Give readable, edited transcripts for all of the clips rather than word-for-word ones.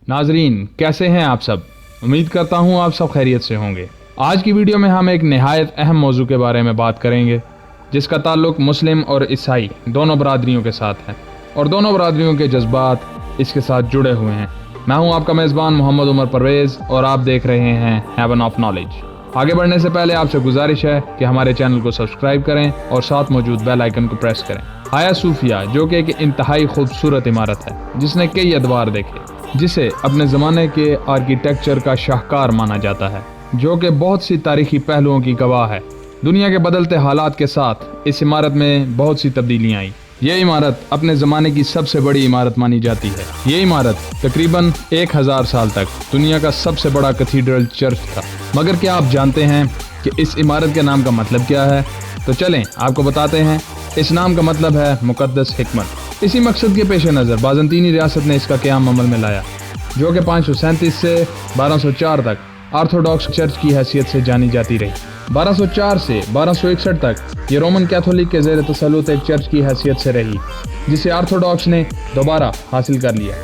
नाजरीन, कैसे हैं आप सब? उम्मीद करता हूं आप सब खैरियत से होंगे। आज की वीडियो में हम एक निहायत अहम मौजू के बारे में बात करेंगे, जिसका ताल्लुक मुस्लिम और ईसाई दोनों बरादरियों के साथ है और दोनों बरादरियों के जज्बात इसके साथ जुड़े हुए हैं। मैं हूं आपका मेज़बान मोहम्मद उमर परवेज़ और आप देख रहे हैं हेवन ऑफ नॉलेज। आगे बढ़ने से पहले आपसे गुजारिश है कि हमारे चैनल को सब्सक्राइब करें और साथ मौजूद बेल आइकन को प्रेस करें। हाया सूफिया, जो कि एक इंतहाई खूबसूरत इमारत है जिसने कई अदवार देखे, जिसे अपने ज़माने के आर्किटेक्चर का शाहकार माना जाता है, जो कि बहुत सी तारीखी पहलुओं की गवाह है। दुनिया के बदलते हालात के साथ इस इमारत में बहुत सी तब्दीलियाँ आई। ये इमारत अपने ज़माने की सबसे बड़ी इमारत मानी जाती है। ये इमारत तकरीबन 1000 साल तक दुनिया का सबसे बड़ा कैथीड्रल चर्च था। मगर क्या आप जानते हैं कि इस इमारत के नाम का मतलब क्या है? तो चलें आपको बताते हैं। इस नाम का मतलब है मुक़द्दस हिकमत। इसी मकसद के पेश नज़र बाज़ंतीनी रियासत ने इसका क़याम अमल में लाया, जो कि 537 से 1204 तक ऑर्थोडॉक्स चर्च की हैसियत से जानी जाती रही। 1204 से 1261 तक ये रोमन कैथोलिक के ज़ेर तसल्लुत एक चर्च की हैसियत से रही, जिसे ऑर्थोडॉक्स ने दोबारा हासिल कर लिया।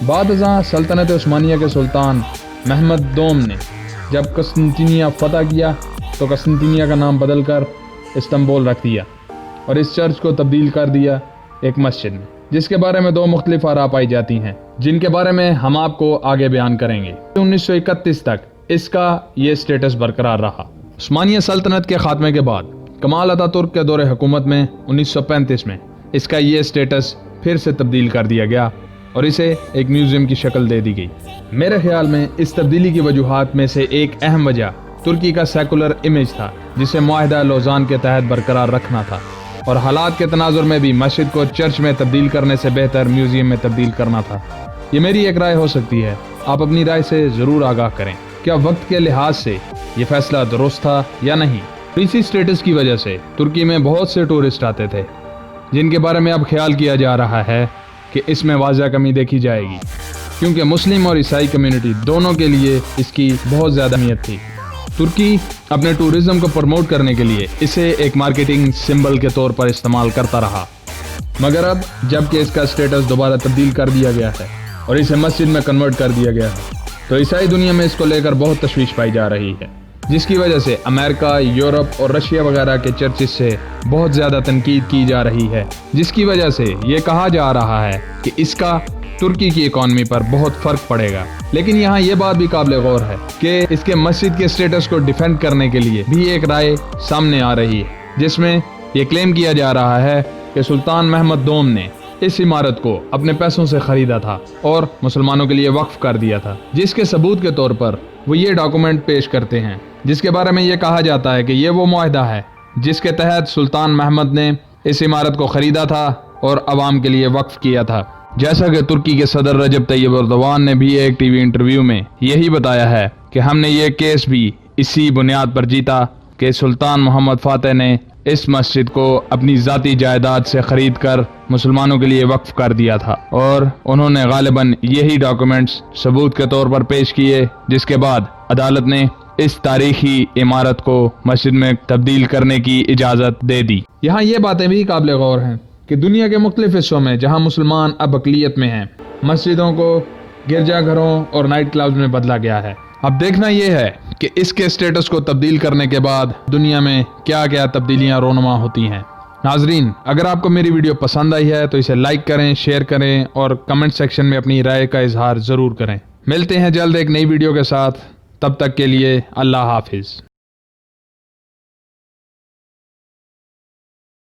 बाद अज़ां सल्तनत उस्मानिया के सुल्तान महमद दोम ने जब कस्तिनतिनिया फतह किया तो कस्तिनतिनिया का नाम बदल कर इस्तांबुल रख दिया और इस चर्च को तब्दील कर दिया एक मस्जिद में, जिसके बारे में दो मुख्तलिफ आरा पाई जाती हैं, जिनके बारे में हम आपको आगे बयान करेंगे। 1931 तक इसका ये स्टेटस बरकरार रहा। उस्मानिया सल्तनत के खात्मे के बाद कमाल अतातुर्क के दौरे हुकूमत में 1935 में इसका ये स्टेटस फिर से तब्दील कर दिया गया और इसे एक म्यूजियम की शक्ल दे दी गई। मेरे ख्याल में इस तब्दीली की वजूहात में से एक अहम वजह तुर्की का सेकुलर इमेज था, जिसे मुआहदा लौज़ान के तहत बरकरार रखना था और हालात के तनाजुर में भी मस्जिद को चर्च में तब्दील करने से बेहतर म्यूजियम में तब्दील करना था। ये मेरी एक राय हो सकती है, आप अपनी राय से ज़रूर आगाह करें। क्या वक्त के लिहाज से ये फैसला दुरुस्त था या नहीं? इसी स्टेटस की वजह से तुर्की में बहुत से टूरिस्ट आते थे, जिनके बारे में अब ख्याल किया जा रहा है कि इसमें वाज़ह कमी देखी जाएगी, क्योंकि मुस्लिम और ईसाई कम्युनिटी दोनों के लिए इसकी बहुत ज़्यादा अहमियत थी। तुर्की अपने टूरिज़्म को प्रमोट करने के लिए इसे एक मार्केटिंग सिंबल के तौर पर इस्तेमाल करता रहा, मगर अब जबकि इसका स्टेटस दोबारा तब्दील कर दिया गया है और इसे मस्जिद में कन्वर्ट कर दिया गया है, तो ईसाई दुनिया में इसको लेकर बहुत तशवीश पाई जा रही है, जिसकी वजह से अमेरिका, यूरोप और रशिया वगैरह के चर्चिस से बहुत ज़्यादा तनकीद की जा रही है, जिसकी वजह से ये कहा जा रहा है कि इसका तुर्की की इकॉनमी पर बहुत फ़र्क पड़ेगा। लेकिन यहाँ ये बात भी काबिल गौर है कि इसके मस्जिद के स्टेटस को डिफेंड करने के लिए भी एक राय सामने आ रही है, जिसमें ये क्लेम किया जा रहा है कि सुल्तान महमद दोम ने इस इमारत को अपने पैसों से ख़रीदा था और मुसलमानों के लिए वक्फ कर दिया था, जिसके सबूत के तौर पर वो ये डॉक्यूमेंट पेश करते हैं, जिसके बारे में ये कहा जाता है कि ये वो मुआहदा है जिसके तहत सुल्तान महमद ने इस इमारत को ख़रीदा था और अवाम के लिए वक्फ किया था। जैसा कि तुर्की के सदर रजब तैयब एर्दोगान ने भी एक टीवी इंटरव्यू में यही बताया है कि हमने ये केस भी इसी बुनियाद पर जीता कि सुल्तान मोहम्मद फातेह ने इस मस्जिद को अपनी ज़ाती जायदाद से ख़रीद कर मुसलमानों के लिए वक्फ कर दिया था और उन्होंने गालिबन यही डॉक्यूमेंट्स सबूत के तौर पर पेश किए, जिसके बाद अदालत ने इस तारीखी इमारत को मस्जिद में तब्दील करने की इजाज़त दे दी। यहाँ ये बातें भी काबिल गौर हैं कि दुनिया के मुख्तलिफ हिस्सों में जहाँ मुसलमान अब अक़लियत में हैं, मस्जिदों को गिरजाघरों और नाइट क्लब्स में बदला गया है। अब देखना यह है कि इसके स्टेटस को तब्दील करने के बाद दुनिया में क्या क्या तब्दीलियाँ रोनुमा होती हैं। नाजरीन, अगर आपको मेरी वीडियो पसंद आई है तो इसे लाइक करें, शेयर करें और कमेंट सेक्शन में अपनी राय का इजहार ज़रूर करें। मिलते हैं जल्द एक नई वीडियो के साथ, तब तक के लिए अल्लाह हाफिज़।